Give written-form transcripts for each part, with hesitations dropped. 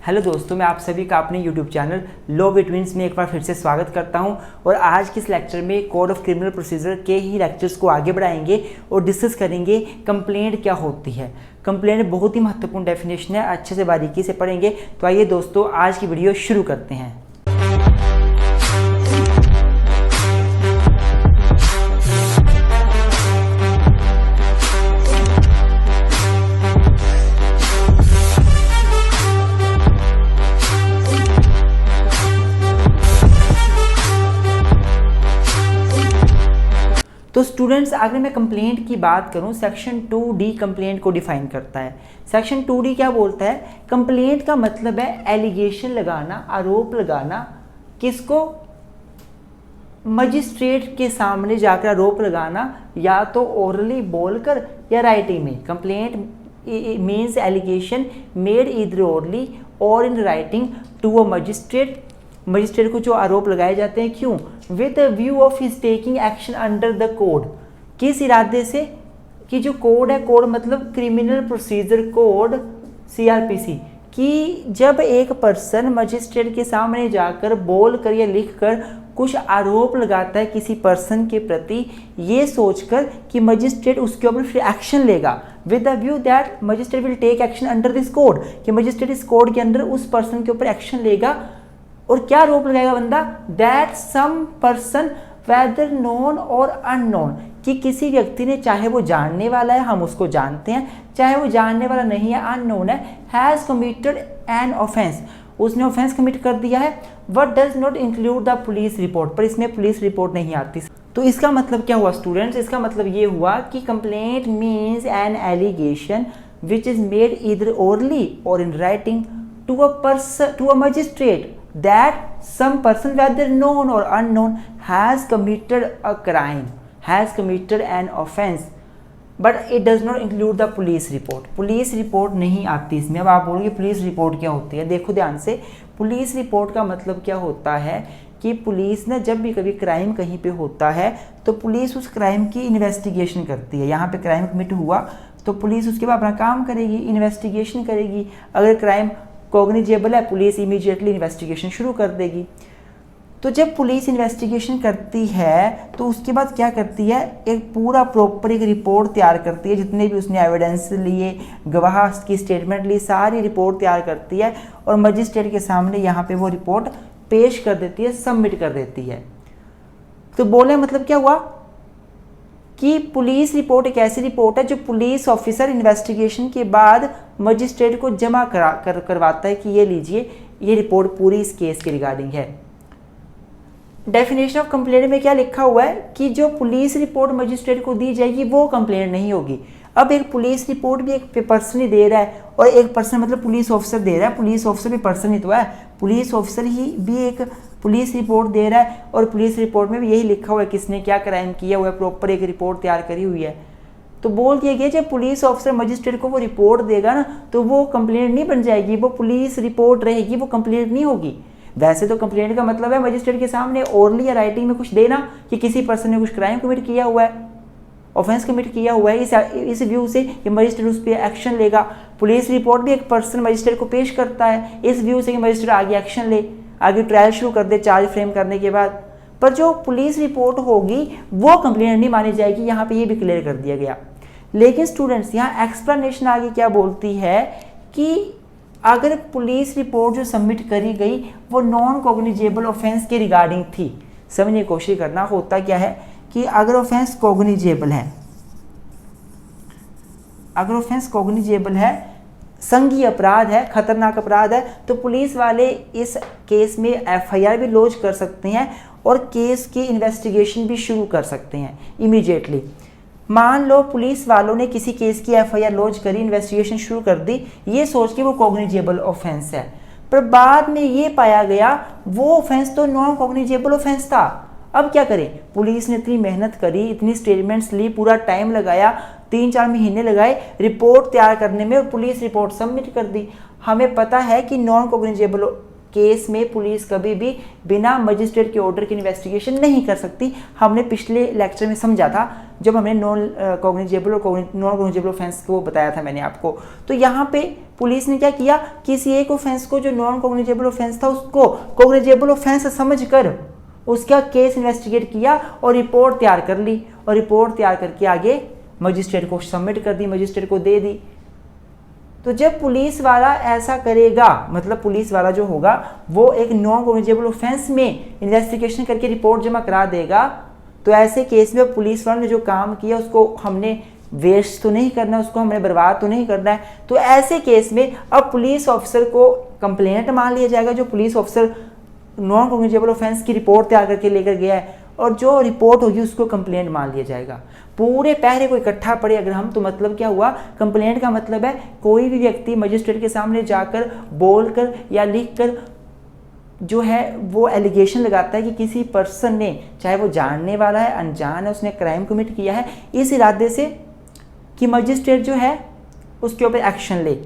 Hello दोस्तों, मैं आप सभी का अपने YouTube channel law with twins में एक बार फिर से स्वागत करता हूं। और आज के इस लेक्चर में कोड ऑफ क्रिमिनल प्रोसीजर के ही लेक्चर्स को आगे बढ़ाएंगे और डिस्कस करेंगे कंप्लेंट क्या होती है। कंप्लेंट बहुत ही महत्वपूर्ण डेफिनेशन है, अच्छे से बारीकी से पढ़ेंगे। तो आइए दोस्तों, आज की वीडियो शुरू करते हैं। तो स्टूडेंट्स, अगर मैं कंप्लेंट की बात करूं, सेक्शन 2D कंप्लेंट को डिफाइन करता है। सेक्शन 2D क्या बोलता है? कंप्लेंट का मतलब है एलिगेशन लगाना, आरोप लगाना। किसको? मजिस्ट्रेट के सामने जाकर आरोप लगाना, या तो ओरली बोलकर या राइटिंग में। Complaint means allegation made either orally और in writing to a magistrate. Magistrate को जो आरोप लगाए जाते हैं, क्यों? With the view of his taking action under the code. किस इरादे से? कि जो कोड है, कोड मतलब क्रिमिनल प्रोसीजर कोड, CRPC, कि जब एक पर्सन मजिस्ट्रेट के सामने जाकर बोल कर या लिख कर कुछ आरोप लगाता है किसी पर्सन के प्रति, ये सोचकर कि मजिस्ट्रेट उसके ऊपर फिर एक्शन लेगा, with the view that magistrate will take action under this code, कि मजिस्ट्रेट इस कोड के अंदर उस पर्सन के ऊपर एक्शन लेगा। और क्या आरोप लगाएगा बंदा? That some person whether known और अननोन, कि किसी व्यक्ति ने, चाहे वो जानने वाला है, हम उसको जानते हैं, चाहे वो जानने वाला नहीं है, अननोन है, हैज़ कमिटेड एन ऑफेंस, उसने ऑफेंस कमिट कर दिया है। But does not include the police report, पर इसमें पुलिस रिपोर्ट नहीं आती। तो इसका मतलब क्या हुआ स्टूडेंट्स? इसका मतलब ये हुआ कि complaint means an allegation which is made either orally और in writing to a magistrate that some person, whether known or unknown, has committed a crime, has committed an offense, but it does not include the police report. Police report नहीं आती इसमें। अब आप बोलोगे police report क्या होती है? देखो ध्यान से, पुलिस रिपोर्ट का मतलब क्या होता है कि पुलिस ने जब भी कभी क्राइम कहीं पे होता है तो पुलिस उस क्राइम की इन्वेस्टिगेशन करती है। यहाँ पे क्राइम कमिट हुआ तो पुलिस उसके बाद अपना काम करेगी, इन्वेस्टिगेशन करेगी। अगर क्राइम कॉग्निजेबल है, पुलिस इमीडिएटली इन्वेस्टिगेशन शुरू कर देगी। तो जब पुलिस इन्वेस्टिगेशन करती है तो उसके बाद क्या करती है? एक पूरा प्रॉपर एक रिपोर्ट तैयार करती है, जितने भी उसने एविडेंस लिए, गवाह की स्टेटमेंट ली, सारी रिपोर्ट तैयार करती है और मजिस्ट्रेट के सामने यहाँ पे वो रिपोर्ट पेश कर देती है, सबमिट कर देती है। तो बोले मतलब क्या हुआ कि पुलिस रिपोर्ट एक ऐसी रिपोर्ट है जो पुलिस ऑफिसर इन्वेस्टिगेशन के बाद मजिस्ट्रेट को जमा करवाता है कि ये लीजिए, ये रिपोर्ट पूरी इस केस के रिगार्डिंग है। डेफिनेशन ऑफ कंप्लेंट में क्या लिखा हुआ है कि जो पुलिस रिपोर्ट मजिस्ट्रेट को दी जाएगी वो कंप्लेंट नहीं होगी। अब एक पुलिस रिपोर्ट भी एक पर्सन ही दे रहा है, और एक पर्सन मतलब पुलिस ऑफिसर दे रहा है, पुलिस ऑफिसर भी पर्सन ही तो है, पुलिस ऑफिसर ही भी एक पुलिस रिपोर्ट दे रहा है, और पुलिस रिपोर्ट में भी यही लिखा हुआ है किसने क्या क्राइम किया हुआ है, प्रॉपर एक रिपोर्ट तैयार करी हुई है। तो बोल दिया गया जब पुलिस ऑफिसर मजिस्ट्रेट को वो रिपोर्ट देगा ना, तो वो कंप्लेंट नहीं बन जाएगी, वो पुलिस रिपोर्ट रहेगी, वो कंप्लेंट नहीं होगी। वैसे तो कंप्लेंट का मतलब है मजिस्ट्रेट के सामने ओरली या राइटिंग में कुछ देना कि किसी पर्सन ने कुछ क्राइम कमिट किया हुआ है, ऑफेंस कमिट किया हुआ है, इस व्यू से कि मजिस्ट्रेट उस पर एक्शन लेगा। पुलिस रिपोर्ट भी एक पर्सन मजिस्ट्रेट को पेश करता है इस व्यू से कि मजिस्ट्रेट आगे एक्शन ले, आगे ट्रायल शुरू कर दे चार्ज फ्रेम करने के बाद। पर जो पुलिस रिपोर्ट होगी वो कंप्लेंट नहीं मानी जाएगी, यहाँ पे ये भी क्लियर कर दिया गया। लेकिन स्टूडेंट्स, यहाँ एक्सप्लेनेशन आगे क्या बोलती है कि अगर पुलिस रिपोर्ट जो सबमिट करी गई वो नॉन कॉग्निजेबल ऑफेंस के रिगार्डिंग थी, समझने की कोशिश करना। होता क्या है कि अगर ऑफेंस कॉग्निजेबल है, अगर ऑफेंस कॉग्निजेबल है, संघीय अपराध है, खतरनाक अपराध है, तो पुलिस वाले इस केस में FIR भी लॉन्च कर सकते हैं और केस की इन्वेस्टिगेशन भी शुरू कर सकते हैं इमीडिएटली। मान लो पुलिस वालों ने किसी केस की FIR लॉन्च करी, इन्वेस्टिगेशन शुरू कर दी, ये सोच के वो कॉग्निजेबल ऑफेंस है, पर बाद में ये पाया गया वो ऑफेंस तो नॉन कॉग्निजेबल ऑफेंस था। अब क्या करें? पुलिस ने इतनी मेहनत करी, इतनी स्टेटमेंट्स ली, पूरा टाइम लगाया, 3-4 महीने लगाए रिपोर्ट तैयार करने में, और पुलिस रिपोर्ट सबमिट कर दी। हमें पता है कि नॉन कॉग्निजेबल केस में पुलिस कभी भी बिना मजिस्ट्रेट के ऑर्डर की इन्वेस्टिगेशन नहीं कर सकती। हमने पिछले लेक्चर में समझा था जब हमने नॉन कॉग्निजेबल और नॉन कॉग्निजेबल ऑफेंस को बताया था मैंने आपको। तो यहाँ पे पुलिस ने क्या किया, किसी एक ऑफेंस को जो नॉन कॉग्निजेबल ऑफेंस था उसको कॉग्निजेबल ऑफेंस समझकर उसका केस इन्वेस्टिगेट किया और रिपोर्ट तैयार कर ली, और रिपोर्ट तैयार करके आगे मजिस्ट्रेट को सबमिट कर दी, मजिस्ट्रेट को दे दी। तो जब पुलिस वाला ऐसा करेगा, मतलब पुलिस वाला जो होगा वो एक नॉन कॉग्निजेबल ऑफेंस में इन्वेस्टिगेशन करके रिपोर्ट जमा करा देगा, तो ऐसे केस में पुलिस वाले ने जो काम किया उसको हमने वेस्ट तो नहीं करना, उसको हमने बर्बाद तो नहीं करना है। तो ऐसे केस में अब पुलिस ऑफिसर को कंप्लेंट मान लिया जाएगा, जो police officer non cognizable offence की रिपोर्ट तैयार करके लेकर गया है, और जो रिपोर्ट होगी उसको कंप्लेंट मान लिया जाएगा। पूरे पहरे को इकट्ठा पढ़े अगर हम, तो मतलब क्या हुआ, कंप्लेंट का मतलब है कोई भी व्यक्ति मजिस्ट्रेट के सामने जाकर बोलकर या लिखकर जो है वो एलिगेशन लगाता है कि किसी पर्सन ने, चाहे वो जानने वाला है अनजान है, उसने क्राइम कमिट किया है, इस इरादे से कि मजिस्ट्रेट जो है उसके ऊपर एक्शन ले।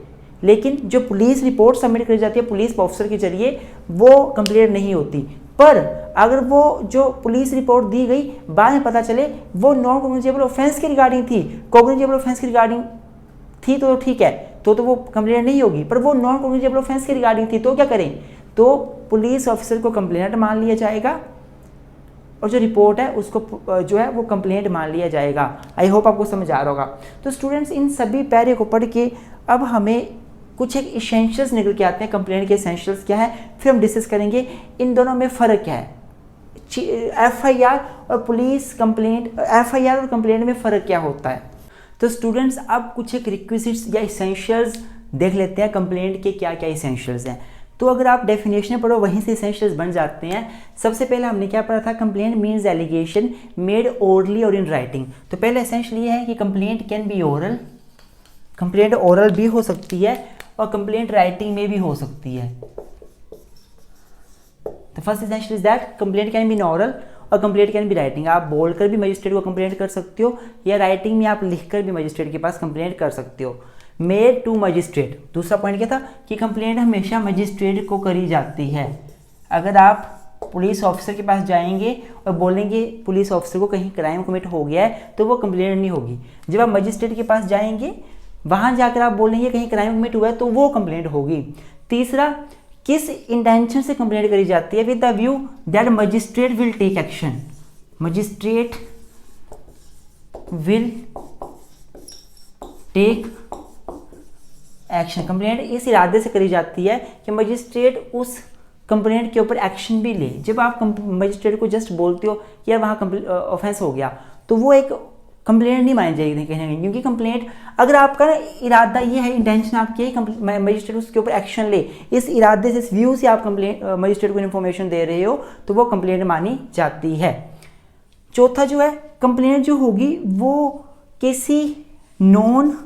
लेकिन जो पुलिस रिपोर्ट सबमिट करी जाती है पुलिस ऑफिसर के जरिए, वो कंप्लेंट नहीं होती। पर अगर वो जो पुलिस रिपोर्ट दी गई बाद में पता चले वो नॉन कॉग्निजेबल ऑफेंस के रिगार्डिंग थी, कॉग्निजेबल ऑफेंस के रिगार्डिंग थी तो ठीक है, तो वो कंप्लेंट नहीं होगी। पर वो नॉन कॉग्निजेबल ऑफेंस के रिगार्डिंग थी तो क्या करें, तो पुलिस ऑफिसर को कंप्लेंट मान लिया जाएगा और जो रिपोर्ट है उसको जो है वो कंप्लेंट मान लिया जाएगा। आई होप आपको समझ आ रहा होगा। तो स्टूडेंट्स इन सभी पैरे को पढ़ के अब हमें कुछ एक इसेंशियल्स निकल के आते हैं, कंप्लेंट के इसेंशियल्स क्या है, फिर हम डिस्कस करेंगे इन दोनों में फ़र्क क्या है, एफआईआर और पुलिस कंप्लेंट, एफआईआर और कंप्लेंट में फ़र्क क्या होता है। तो स्टूडेंट्स अब कुछ एक रिक्विजिट्स या इसेंशियल्स देख लेते हैं, कंप्लेंट के क्या क्या इसेंशियल्स हैं। तो अगर आप डेफिनेशन पढ़ो वहीं से इसेंशियल्स बन जाते हैं। सबसे पहले हमने क्या पढ़ा था, complaint means allegation made orally और इन राइटिंग। तो पहले इसेंशियल ये है कि complaint can be oral, complaint oral भी हो सकती है और कंप्लेंट राइटिंग में भी हो सकती है। तो first essential is that complaint can be oral और कंप्लेंट कैन बी राइटिंग। आप बोलकर भी मजिस्ट्रेट को कंप्लेंट कर सकते हो या राइटिंग में आप लिखकर भी मजिस्ट्रेट के पास कंप्लेंट कर सकते हो। मेड टू मजिस्ट्रेट, दूसरा पॉइंट क्या था कि कंप्लेंट हमेशा मजिस्ट्रेट को करी जाती है। अगर आप पुलिस ऑफिसर के पास जाएंगे और बोलेंगे पुलिस ऑफिसर को कहीं क्राइम कमिट हो गया है तो वो कंप्लेंट नहीं होगी। जब आप मजिस्ट्रेट के पास जाएंगे वहां जाकर आप बोलेंगे कहीं क्राइम कमिट हुआ है तो वो कंप्लेंट होगी। तीसरा, किस इंटेंशन से कंप्लेंट करी जाती है, with the view that magistrate will take action, magistrate will take action. Complaint इस इरादे से करी जाती है कि मजिस्ट्रेट उस कंप्लेंट के ऊपर एक्शन भी ले। जब आप मजिस्ट्रेट को जस्ट बोलते हो कि यार वहाँ ऑफेंस हो गया तो वो एक कंप्लेंट नहीं मानी जाएगी कहीं ना कहीं, क्योंकि कंप्लेंट अगर आपका इरादा ये है, इंटेंशन आपकी है मजिस्ट्रेट उसके ऊपर एक्शन ले, इस इरादे से, इस व्यू से आप कंप्लेंट मजिस्ट्रेट को इन्फॉर्मेशन दे रहे हो तो वो कंप्लेंट मानी जाती है। चौथा जो है, कंप्लेंट जो होगी वो किसी नॉन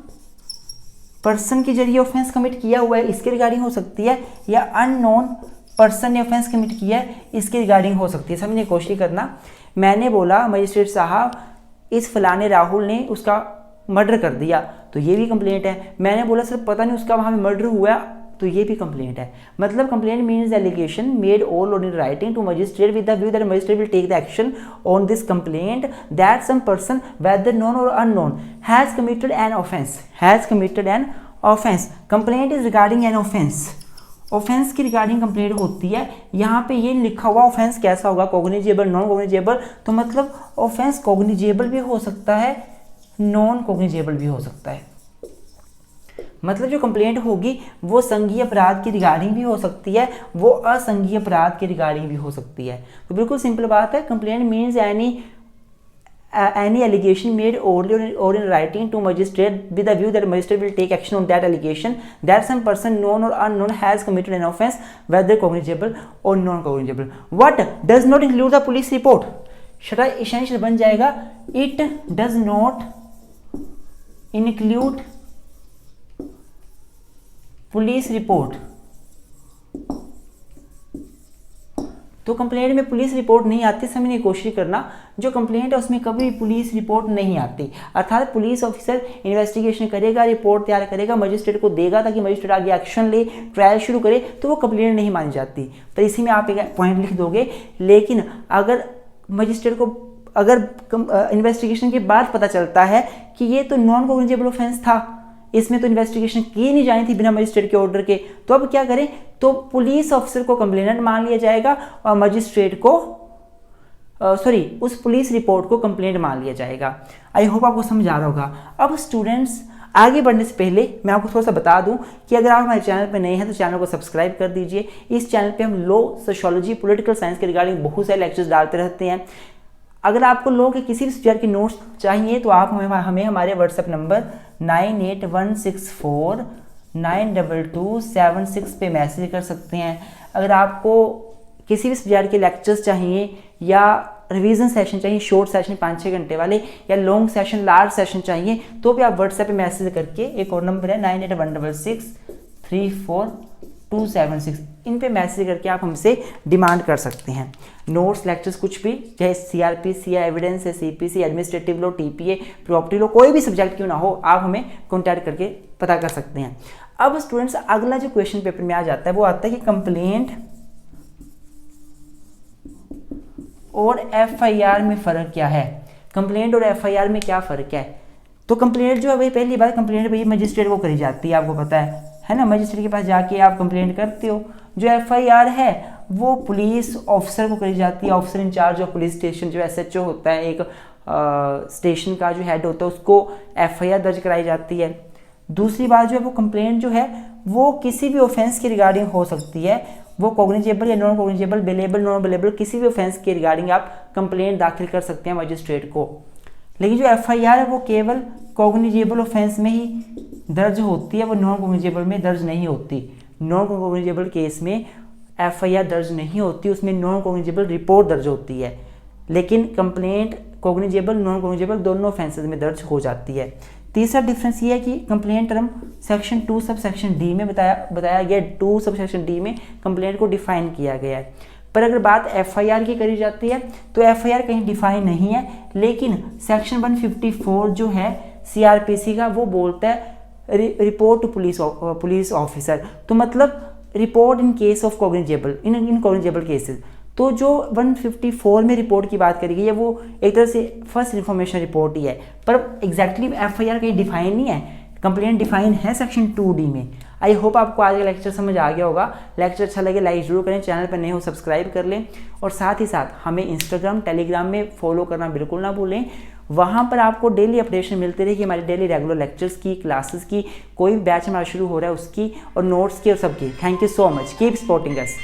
पर्सन के जरिए ऑफेंस कमिट किया हुआ है इसके रिगार्डिंग हो सकती है, या अननोन पर्सन ने ऑफेंस कमिट किया है इसके रिगार्डिंग हो सकती है। समझने की कोशिश करना, मैंने बोला मजिस्ट्रेट साहब इस फलाने राहुल ने उसका मर्डर कर दिया तो ये भी कंप्लेंट है। मैंने बोला सर पता नहीं उसका वहाँ पे मर्डर हुआ तो ये भी कंप्लेंट है। मतलब complaint means allegation made all or in writing to magistrate with the view that magistrate will take the action on this complaint that some person whether known और unknown has committed an offence, has committed an offence. Complaint is regarding an offence, offence की regarding complaint होती है। यहाँ पे ये लिखा हुआ offence कैसा होगा, कॉग्निजेबल, नॉन कॉग्निजेबल, तो मतलब ऑफेंस कॉग्निजेबल भी हो सकता है, नॉन कॉग्निजेबल भी हो सकता है। मतलब जो कंप्लेंट होगी वो संघीय अपराध की रिगार्डिंग भी हो सकती है, वो असंघीय अपराध की रिगार्डिंग भी हो सकती है। तो बिल्कुल सिंपल बात है, complaint means any allegation made orally or in writing to magistrate with the view that magistrate will take action on that allegation that some person known or unknown has committed an offence whether cognizable or non cognizable. What does not include the police report? छठा essential बन जाएगा it does not include police report. तो complaint में police report नहीं आती, समझने की कोशिश करना, जो कंप्लेंट है उसमें कभी भी पुलिस रिपोर्ट नहीं आती। अर्थात पुलिस ऑफिसर इन्वेस्टिगेशन करेगा, रिपोर्ट तैयार करेगा, मजिस्ट्रेट को देगा ताकि मजिस्ट्रेट आगे एक्शन ले, ट्रायल शुरू करे, तो वो कंप्लेंट नहीं मानी जाती। तो इसी में आप एक पॉइंट लिख दोगे। लेकिन अगर मजिस्ट्रेट को अगर इन्वेस्टिगेशन के बाद पता चलता है कि ये तो नॉन कॉग्निजेबल ऑफेंस था, इसमें तो इन्वेस्टिगेशन की नहीं जानी थी बिना मजिस्ट्रेट के ऑर्डर के, तो अब क्या करें, तो पुलिस ऑफिसर को कंप्लेनेंट मान लिया जाएगा और मजिस्ट्रेट को उस पुलिस रिपोर्ट को कंप्लेंट मान लिया जाएगा। आई होप आपको समझ आ रहा होगा। अब स्टूडेंट्स, आगे बढ़ने से पहले मैं आपको थोड़ा सा बता दूं कि अगर आप हमारे चैनल पर नए हैं तो चैनल को सब्सक्राइब कर दीजिए। इस चैनल पे हम लॉ, सोशियोलॉजी, पॉलिटिकल साइंस के रिगार्डिंग बहुत सारे लेक्चर्स डालते रहते हैं। अगर आपको लॉ के किसी भी सब्जेक्ट के नोट्स चाहिए तो आप हमें हमारे व्हाट्सएप नंबर 9816492276 पे मैसेज कर सकते हैं। अगर आपको किसी भी सब्जेक्ट के लेक्चर्स चाहिए या रिवीजन सेशन चाहिए, शॉर्ट सेशन 5-6 घंटे वाले, या लॉन्ग सेशन, लार्ज सेशन चाहिए, तो भी आप व्हाट्सएप पे मैसेज करके, एक और नंबर है 9816342276, इन पे मैसेज करके आप हमसे डिमांड कर सकते हैं। नोट्स, लेक्चर्स, कुछ भी, चाहे सीआरपीसी या एविडेंस है, CPC, administrative law, TPA, property law, कोई भी सब्जेक्ट क्यों ना हो, आप हमें कॉन्टैक्ट करके पता कर सकते हैं। अब स्टूडेंट्स, अगला जो क्वेश्चन पेपर में आ जाता है वो आता है कि कंप्लेंट और एफआईआर में फ़र्क क्या है। कंप्लेंट और एफआईआर में क्या फ़र्क है? तो कंप्लेंट जो है भाई, पहली बात, कंप्लेंट भाई मजिस्ट्रेट को करी जाती है, आपको पता है ना, मजिस्ट्रेट के पास जाके आप कंप्लेंट करते हो। जो एफआईआर है वो पुलिस ऑफिसर को करी जाती है, officer in-charge of police station, जो एसएचओ होता है, एक स्टेशन का जो हेड होता है, उसको एफआईआर दर्ज कराई जाती है। दूसरी बात जो है, वो कंप्लेंट जो है वो किसी भी ऑफेंस की रिगार्डिंग हो सकती है, वो कॉग्निजेबल या non cognizable, bailable, non bailable, किसी भी ऑफेंस के रिगार्डिंग आप कंप्लेंट दाखिल कर सकते हैं मजिस्ट्रेट को। लेकिन जो एफआईआर है वो केवल कॉग्निजेबल ऑफेंस में ही दर्ज होती है, वो नॉन कॉग्निजेबल में दर्ज नहीं होती। नॉन कॉग्निजेबल केस में एफआईआर दर्ज नहीं होती, उसमें नॉन कॉग्निजेबल रिपोर्ट दर्ज होती है। लेकिन कंप्लेंट कॉग्निजेबल, नॉन कॉग्निजेबल दोनों ऑफेंसेस में दर्ज हो जाती है। तीसरा डिफरेंस ये है कि complaint term section 2 sub section D में बताया गया, 2 सब सेक्शन डी में कंप्लेंट को डिफाइन किया गया है। पर अगर बात एफआईआर की करी जाती है तो एफआईआर कहीं डिफाइन नहीं है, लेकिन सेक्शन 154 जो है सीआरपीसी का, वो बोलता है रिपोर्ट टू पुलिस ऑफिसर, तो मतलब report in case of cognizable, in cognizable cases. तो जो 154 में रिपोर्ट की बात करी गई है वो एक तरह से फर्स्ट इन्फॉर्मेशन रिपोर्ट ही है, पर एग्जैक्टली एफआईआर कहीं डिफाइन नहीं है। कंप्लेंट डिफाइन है सेक्शन 2D में। आई होप आपको आज का लेक्चर समझ आ गया होगा। लेक्चर अच्छा लगे लाइक जरूर करें, चैनल पर नए हो सब्सक्राइब कर लें, और साथ ही साथ हमें इंस्टाग्राम, टेलीग्राम में फॉलो करना बिल्कुल ना भूलें। वहाँ पर आपको डेली अपडेशन मिलते रहेगी, हमारी डेली रेगुलर लेक्चर्स की, क्लासेस की, कोई भी बैच हमारा शुरू हो रहा है उसकी, और नोट्स की और सबकी। Thank you so much, keep supporting us.